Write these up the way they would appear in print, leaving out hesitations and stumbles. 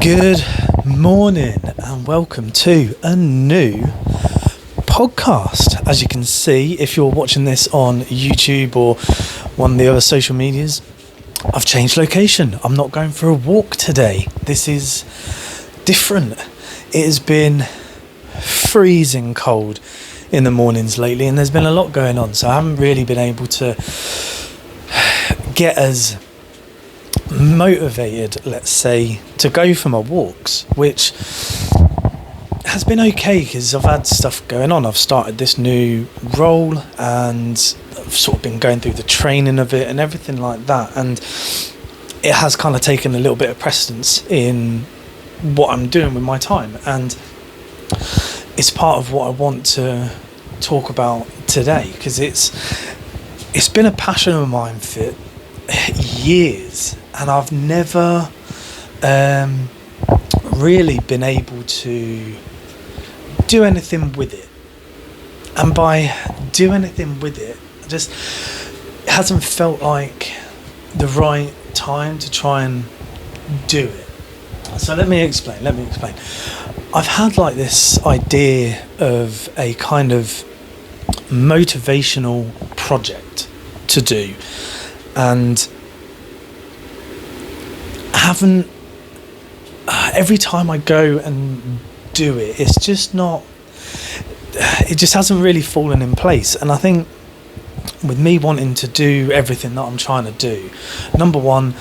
Good morning and welcome to a new podcast. As you can see, if you're watching this on YouTube or one of the other social medias, I've changed location. I'm not going for a walk today. This is different. It has been freezing cold in the mornings lately and there's been a lot going on, so I haven't really been able to get as motivated, let's say, to go for my walks, which has been okay because I've had stuff going on. I've started this new role and I've sort of been going through the training of it and everything like that, and it has kind of taken a little bit of precedence in what I'm doing with my time, and it's part of what I want to talk about today because it's been a passion of mine for years, and I've never really been able to do anything with it. And by do anything with it, it hasn't felt like the right time to try and do it. So let me explain. I've had like this idea of a kind of motivational project to do, and haven't every time I go and do it, it just hasn't really fallen in place. And I think with me wanting to do everything that I'm trying to do, number one,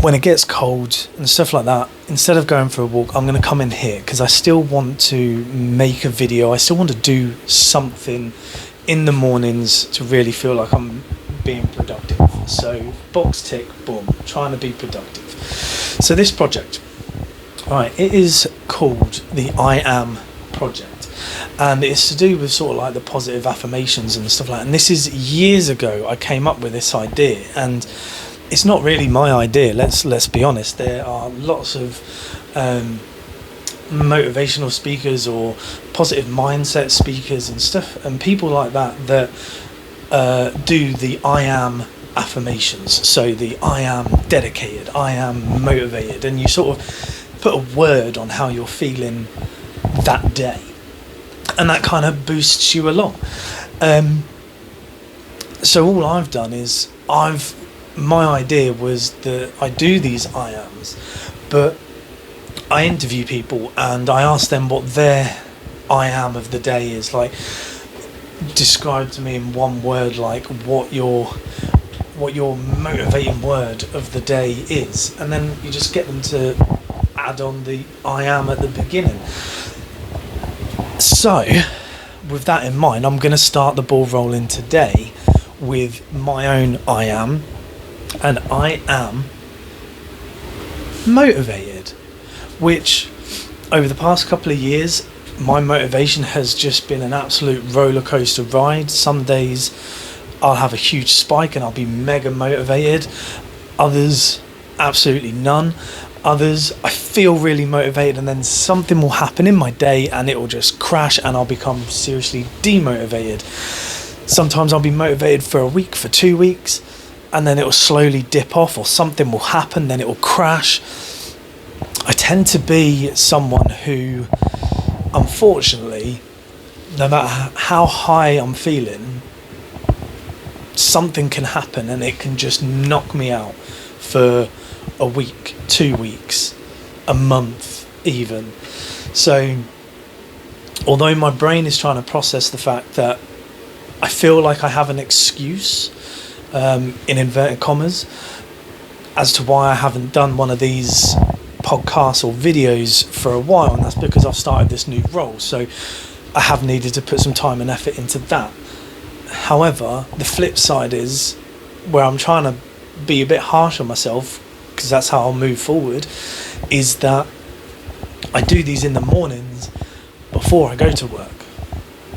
when it gets cold and stuff like that, instead of going for a walk, I'm going to come in here because I still want to make a video. I still want to do something in the mornings to really feel like I'm being productive. So box tick, boom, trying to be productive. So this project, right, it is called the I Am Project, and it's to do with sort of like the positive affirmations and stuff like that. And this is years ago I came up with this idea, and it's not really my idea, let's be honest. There are lots of motivational speakers or positive mindset speakers and stuff, and people like that do the I am affirmations. So the I am dedicated, I am motivated, and you sort of put a word on how you're feeling that day, and that kind of boosts you along. So all I've done is my idea was that I do these I ams, but I interview people and I ask them what their I am of the day is. Like, describe to me in one word, like what your motivating word of the day is, and then you just get them to add on the I am at the beginning. So with that in mind, I'm going to start the ball rolling today with my own I am, and I am motivated, which over the past couple of years my motivation has just been an absolute roller coaster ride. Some days I'll have a huge spike and I'll be mega motivated. Others, absolutely none. Others, I feel really motivated and then something will happen in my day and it will just crash and I'll become seriously demotivated. Sometimes I'll be motivated for a week, for 2 weeks, and then it will slowly dip off, or something will happen, then it will crash. I tend to be someone who, unfortunately, no matter how high I'm feeling, something can happen and it can just knock me out for a week, 2 weeks, a month even. So although my brain is trying to process the fact that I feel like I have an excuse, in inverted commas, as to why I haven't done one of these podcasts or videos for a while, and that's because I've started this new role, so I have needed to put some time and effort into that. However, the flip side is where I'm trying to be a bit harsh on myself, because that's how I'll move forward, is that I do these in the mornings before I go to work.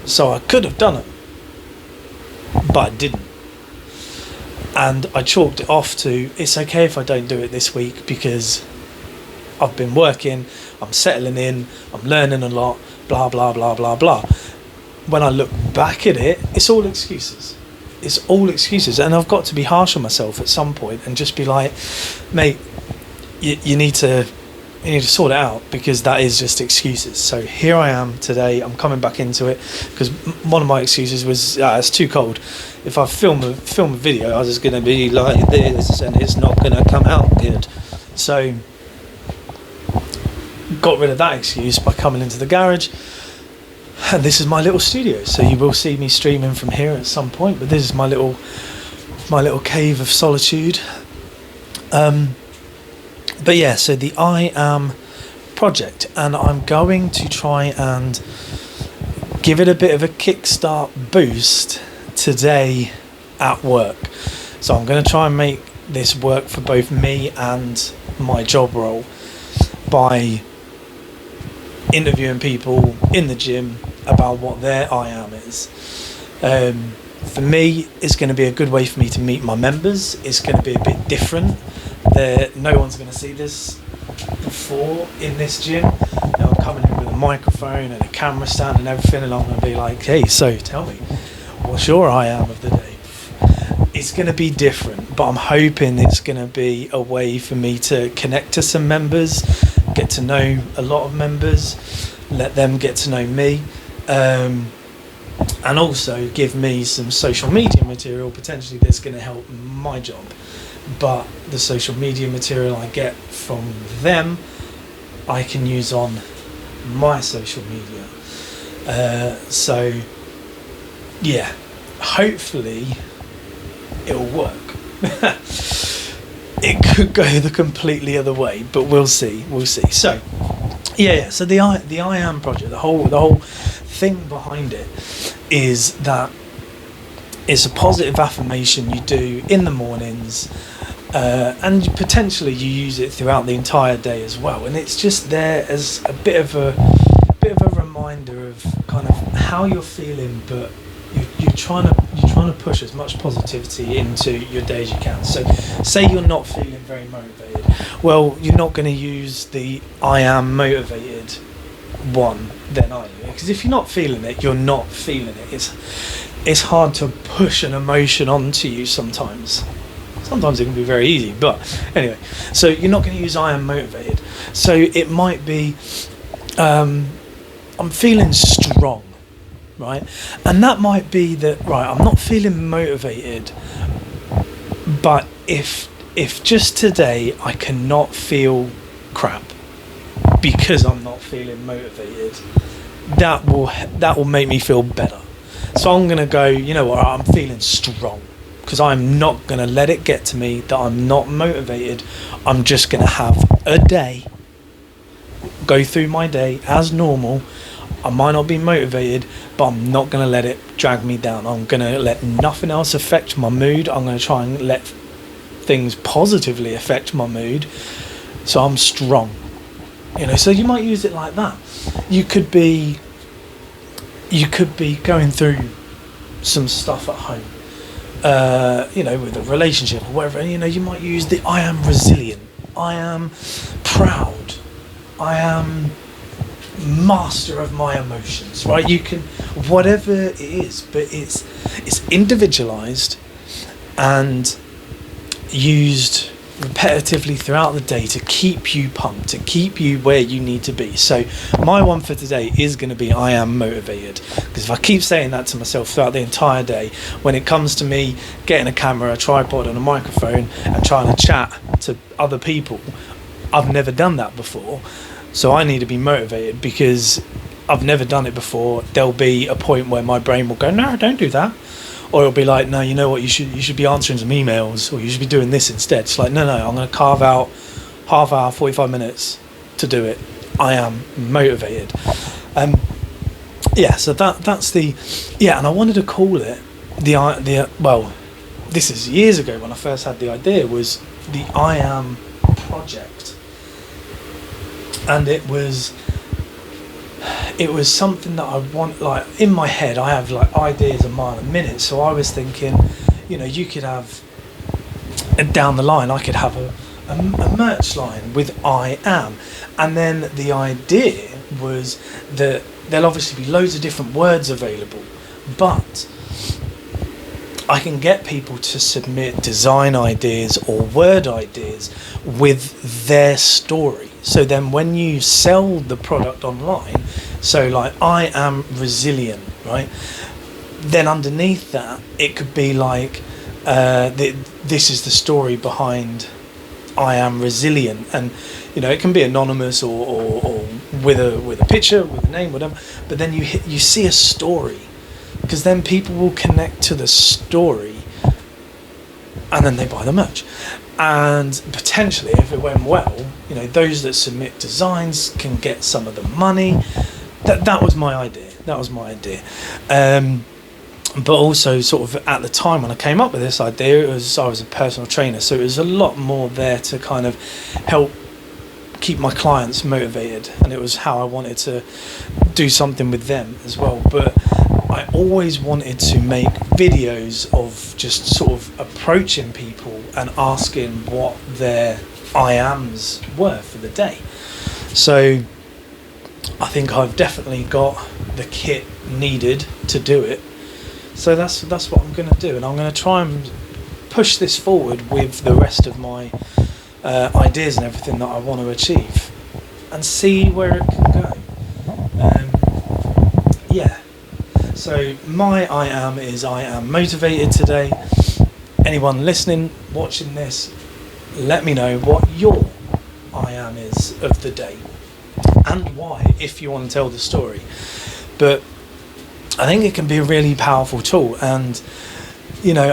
So I could have done it, but I didn't. And I chalked it off to, it's okay if I don't do it this week because I've been working, I'm settling in, I'm learning a lot, blah, blah, blah, blah, blah. When I look back at it, it's all excuses. It's all excuses. And I've got to be harsh on myself at some point and just be like, mate, you need to You need to sort it out, because that is just excuses. So here I am today. I'm coming back into it because one of my excuses was it's too cold. If I film a video, I was just going to be like this, and it's not going to come out good. So got rid of that excuse by coming into the garage. And this is my little studio. So you will see me streaming from here at some point. But this is my little cave of solitude. But yeah, so the I Am project, and I'm going to try and give it a bit of a kickstart boost today at work. So I'm going to try and make this work for both me and my job role by interviewing people in the gym about what their I Am is. For me, it's going to be a good way for me to meet my members. It's going to be a bit different. No one's going to see this before in this gym. I'm coming in with a microphone and a camera stand and everything, and I'm going to be like, hey, so tell me, what's your I Am of the day? It's going to be different, but I'm hoping it's going to be a way for me to connect to some members, get to know a lot of members, let them get to know me, and also give me some social media material potentially that's going to help my job. But the social media material I get from them, I can use on my social media. So yeah, hopefully it'll work. It could go the completely other way, but we'll see. So yeah. So the I Am project, the whole thing behind it is that it's a positive affirmation you do in the mornings, and potentially you use it throughout the entire day as well. And it's just there as a bit of a reminder of kind of how you're feeling, but you're trying to push as much positivity into your day as you can. So say you're not feeling very motivated, well, you're not going to use the I Am motivated one then, are you? Because if you're not feeling it, you're not feeling it. It's hard to push an emotion onto you sometimes. Sometimes it can be very easy, but anyway, so you're not going to use I Am motivated. So it might be I'm feeling strong, right? And that might be that, right, I'm not feeling motivated, but if just today I cannot feel crap because I'm not feeling motivated, that will make me feel better. So I'm going to go, you know what, I'm feeling strong, because I'm not going to let it get to me that I'm not motivated. I'm just going to have a day, go through my day as normal. I might not be motivated, but I'm not going to let it drag me down. I'm going to let nothing else affect my mood. I'm going to try and let things positively affect my mood, so I'm strong. So you might use it like that. You could be going through some stuff at home, with a relationship or whatever, and you might use the I am resilient, I am proud, I am master of my emotions, right? You can, whatever it is, but it's individualized and used repetitively throughout the day to keep you pumped, to keep you where you need to be. So my one for today is going to be I am motivated, because if I keep saying that to myself throughout the entire day, when it comes to me getting a camera, a tripod and a microphone and trying to chat to other people, I've never done that before, so I need to be motivated because I've never done it before. There'll be a point where my brain will go, no, don't do that. Or it'll be like, no, you know what, you should be answering some emails, or you should be doing this instead. It's like, no, I'm going to carve out half hour, 45 minutes to do it. I am motivated. So that's the, and I wanted to call it well, this is years ago when I first had the idea, was the I Am project. And it was something that I want, like, in my head I have like ideas a mile a minute, so I was thinking, you could have, down the line I could have a merch line with I Am, and then the idea was that there'll obviously be loads of different words available, but I can get people to submit design ideas or word ideas with their story. So then when you sell the product online, so like I am resilient, right? Then underneath that, it could be like, this is the story behind I am resilient. And, you know, it can be anonymous or with a picture, with a name, whatever. But then you see a story, because then people will connect to the story and then they buy the merch. And potentially, if it went well, you know, those that submit designs can get some of the money. That was my idea. But also, sort of at the time when I came up with this idea, I was a personal trainer, so it was a lot more there to kind of help keep my clients motivated, and it was how I wanted to do something with them as well. But I always wanted to make videos of just sort of approaching people and asking what their I ams were for the day. So I think I've definitely got the kit needed to do it. So that's what I'm going to do, and I'm going to try and push this forward with the rest of my ideas and everything that I want to achieve, and see where it can go. Yeah. So my I am motivated today. Anyone listening, watching this, let me know what your I am is of the day and why, if you want to tell the story. But I think it can be a really powerful tool, and you know,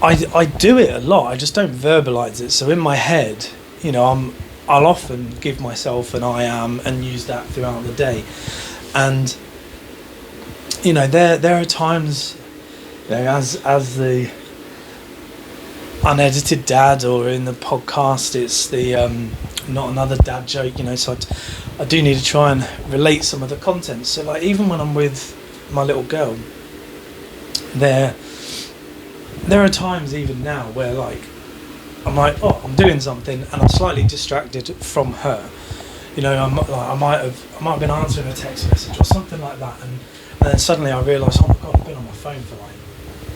I do it a lot. I just don't verbalize it. So in my head, you know, I'll often give myself an I am and use that throughout the day. And you know, there are times, you know, as the unedited dad, or in the podcast, it's the not another dad joke, you know. So I do need to try and relate some of the content. So like, even when I'm with my little girl, there are times even now where like I'm like, oh, I'm doing something and I'm slightly distracted from her. You know, I might have been answering a text message or something like that, and then suddenly I realise, oh my god, I've been on my phone for like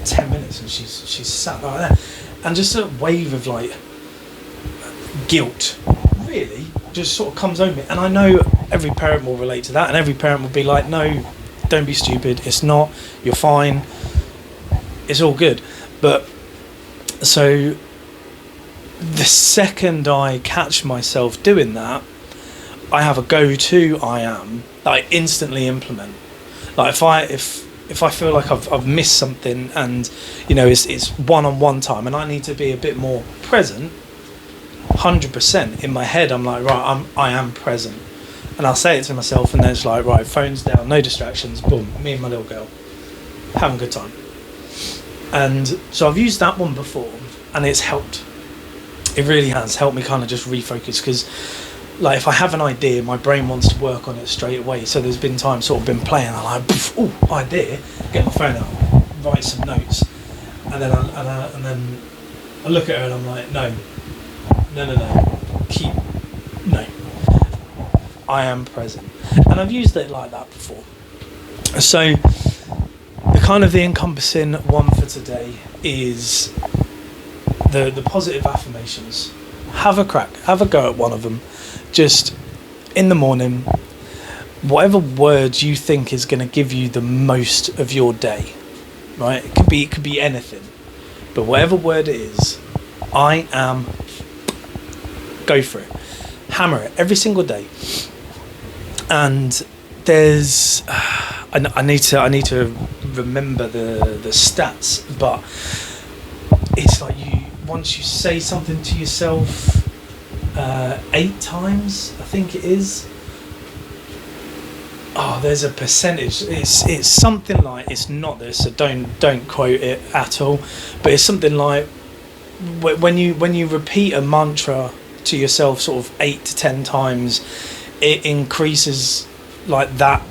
10 minutes and she's sat like that, and just a wave of like guilt really just sort of comes over me. And I know every parent will relate to that, and every parent will be like, no, don't be stupid, it's not, you're fine, it's all good. But so the second I catch myself doing that, I have a go-to I am that I instantly implement. Like if I feel like I've missed something, and you know, it's one-on-one time and I need to be a bit more present, 100% in my head I'm like, right, I am present, and I'll say it to myself, and then it's like, right, phone's down, no distractions, boom, me and my little girl having a good time. And so I've used that one before, and it's helped. It really has helped me kind of just refocus, because like if I have an idea, my brain wants to work on it straight away. So there's been times sort of been playing, I'm like, oh, idea, get my phone out, write some notes, and then I look at her and I'm like, no, I am present. And I've used it like that before. So the encompassing one for today is the positive affirmations. Have a crack, have a go at one of them. Just in the morning, whatever word you think is going to give you the most of your day, right? It could be anything, but whatever word it is, I am, go for it, hammer it every single day. And there's I need to remember the stats, but it's like once you say something to yourself 8 times, I think it is. Oh, there's a percentage. It's something like, it's not this, so don't quote it at all. But it's something like when you repeat a mantra to yourself sort of 8 to 10 times, it increases like that.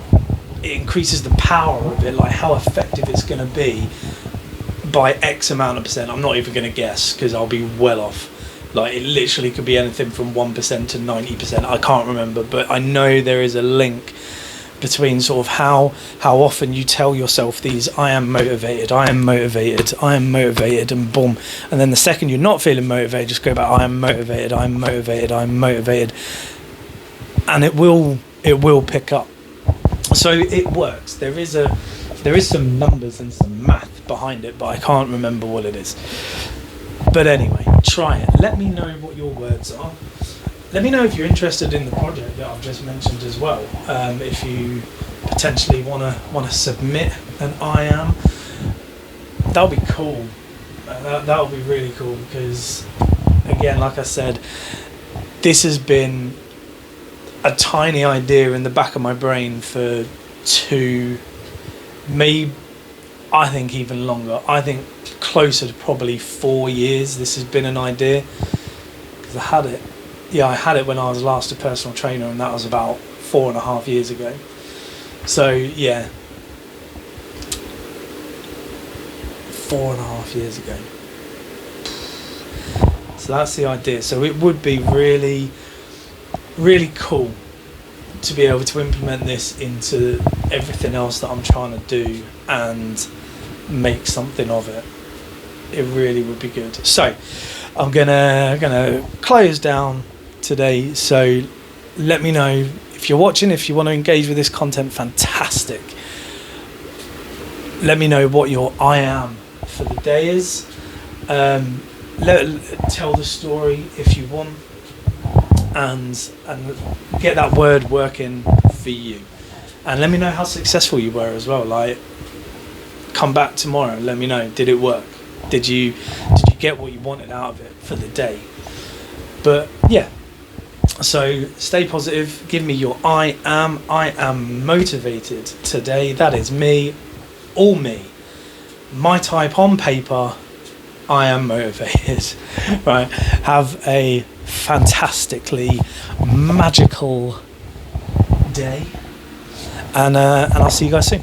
It increases the power of it, like how effective it's going to be by X amount of percent. I'm not even going to guess, because I'll be well off. Like, it literally could be anything from 1% to 90%. I can't remember, but I know there is a link between sort of how often you tell yourself these I am motivated, I am motivated, I am motivated, and boom, and then the second you're not feeling motivated, just go back, I am motivated, I'm motivated, I'm motivated, and it will pick up. So it works. There is some numbers and some math behind it, but I can't remember what it is. But anyway, try it. Let me know what your words are. Let me know if you're interested in the project that I've just mentioned as well. If you potentially want to submit an I am, that'll be cool. That'll be really cool, because again, like I said, this has been a tiny idea in the back of my brain for 2, maybe, I think even longer. I think closer to probably 4 years this has been an idea, because I had it when I was last a personal trainer, and that was about 4.5 years ago. So yeah, 4.5 years ago. So that's the idea. So it would be really, really cool to be able to implement this into everything else that I'm trying to do and make something of it. It really would be good. So I'm gonna close down today. So let me know if you're watching, if you want to engage with this content. Fantastic. Let me know what your I am for the day is. Tell the story if you want, and get that word working for you, and let me know how successful you were as well. Like, come back tomorrow and let me know, did it work? Did you get what you wanted out of it for the day? But yeah, so stay positive. Give me your I am motivated today. That is me, all me, my type on paper. I am motivated. Right, have a fantastically magical day, and I'll see you guys soon.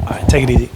All right, take it easy.